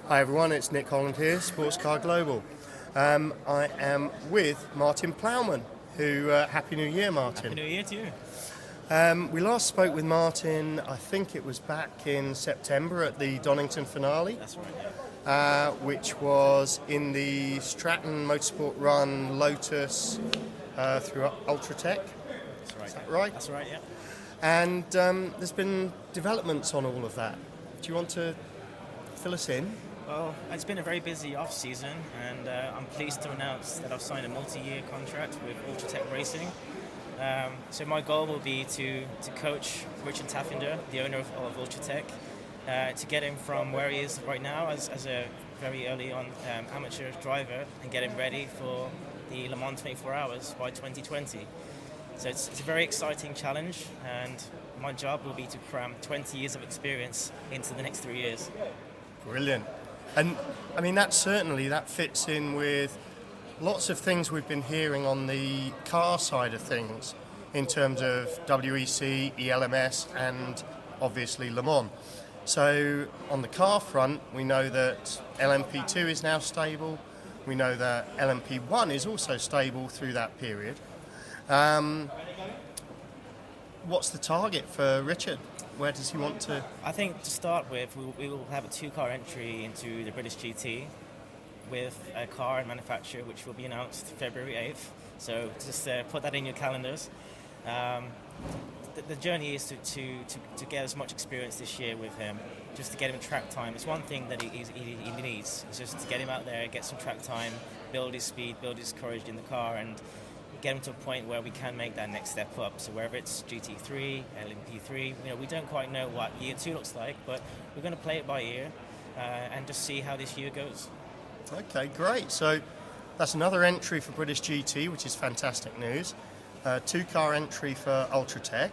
Hi everyone, it's Nick Holland here, Sports Car Global. I am with Martin Plowman, who, Happy New Year, Martin. Happy New Year to you. We last spoke with Martin, I think it was back in September at the Donington finale. That's right, which was in the Stratton Motorsport Run Lotus through Ultratek. That's right. Is that right? That's right, yeah. And there's been developments on all of that. Do you want to fill us in? Well, it's been a very busy off-season, and I'm pleased to announce that I've signed a multi-year contract with Autosport Racing. So my goal will be to coach Richard Taffinder, the owner of Ultratek, to get him from where he is right now as a very early on amateur driver and get him ready for the Le Mans 24 Hours by 2020. So it's a very exciting challenge, and my job will be to cram 20 years of experience into the next 3 years. Brilliant. And I mean, that fits in with lots of things we've been hearing on the car side of things in terms of WEC, ELMS, and obviously Le Mans. So on the car front, we know that LMP2 is now stable. We know that LMP1 is also stable through that period. What's the target for Richard? Where does he want to? I think to start with, we will have a two-car entry into the British GT with a car and manufacturer which will be announced February 8th. So just put that in your calendars. The journey is to get as much experience this year with him, just to get him track time. It's one thing that he needs. It's just to get him out there, get some track time, build his speed, build his courage in the car, and get him to a point where we can make that next step up. So whether it's GT3, LMP3, we don't quite know what year 2 looks like, but we're going to play it by ear and just see how this year goes. Okay, great. So that's another entry for British GT, which is fantastic news. Two-car entry for Ultratek,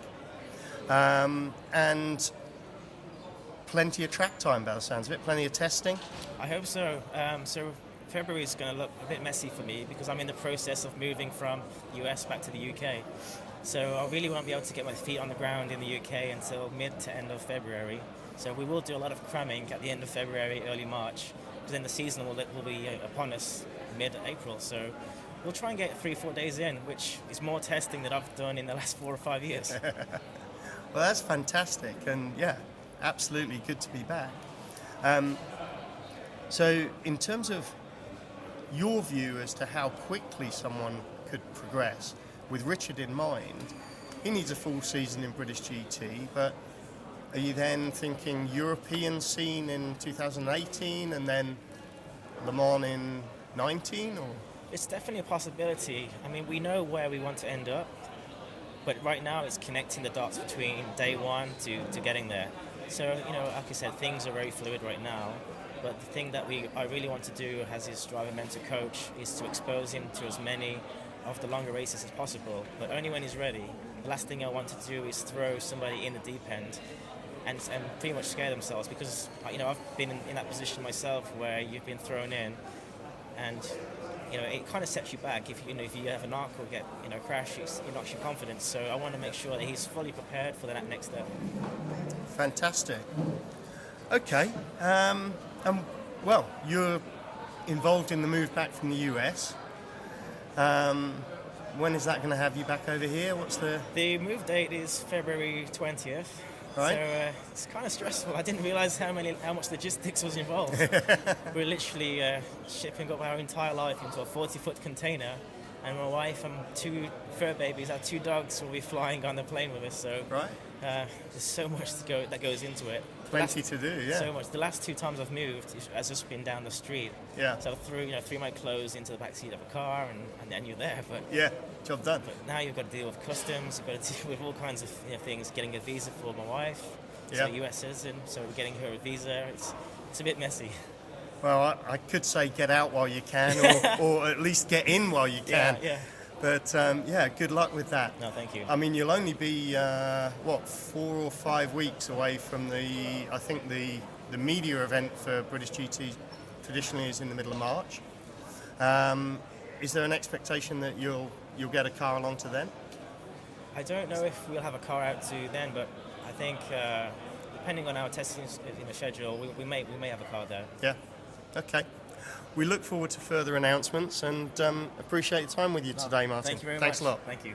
and plenty of track time by the sounds of it, plenty of testing. I hope so. So February is going to look a bit messy for me because I'm in the process of moving from US back to the UK. So I really won't be able to get my feet on the ground in the UK until mid to end of February. So we will do a lot of cramming at the end of February, early March, because then the season will be upon us mid-April. So we'll try and get 3-4 days in, which is more testing than I've done in the last 4 or 5 years. Well, that's fantastic, and yeah, absolutely good to be back. So in terms of your view as to how quickly someone could progress, with Richard in mind, he needs a full season in British GT, but are you then thinking European scene in 2018 and then Le Mans in 19, or? It's definitely a possibility. I mean, we know where we want to end up, but right now it's connecting the dots between day one to getting there. So, like I said, things are very fluid right now. But the thing that I really want to do as his driver mentor coach is to expose him to as many of the longer races as possible, but only when he's ready. The last thing I want to do is throw somebody in the deep end and pretty much scare themselves, because I've been in that position myself where you've been thrown in, and it kind of sets you back. If you have a knock or get crash, it knocks your confidence. So I want to make sure that he's fully prepared for that next step. Fantastic. Okay. Well, you're involved in the move back from the US. When is that going to have you back over here? What's the move date is February 20th. Right. So it's kind of stressful. I didn't realize how much logistics was involved. We're literally shipping up our entire life into a 40-foot container, and my wife and 2 fur babies, our 2 dogs, will be flying on the plane with us. So right. There's so much that goes into it. Plenty to do, yeah. So much. The last 2 times I've moved has just been down the street. Yeah. So I threw my clothes into the back seat of a car, and then you're there. But yeah, job done. But now you've got to deal with customs. You've got to deal with all kinds of things. Getting a visa for my wife. Yeah. She's a US citizen, so we're getting her a visa. It's a bit messy. Well, I could say get out while you can, or at least get in while you can. Yeah. But good luck with that. No, thank you. I mean, you'll only be 4 or 5 weeks away from the media event for British GT. Traditionally, is in the middle of March. Is there an expectation that you'll get a car along to then? I don't know if we'll have a car out to then, but I think depending on our testing schedule, we may have a car there. Yeah. Okay. We look forward to further announcements and appreciate the time with you today, Martin. Thank you very much. Thanks a lot. Thank you.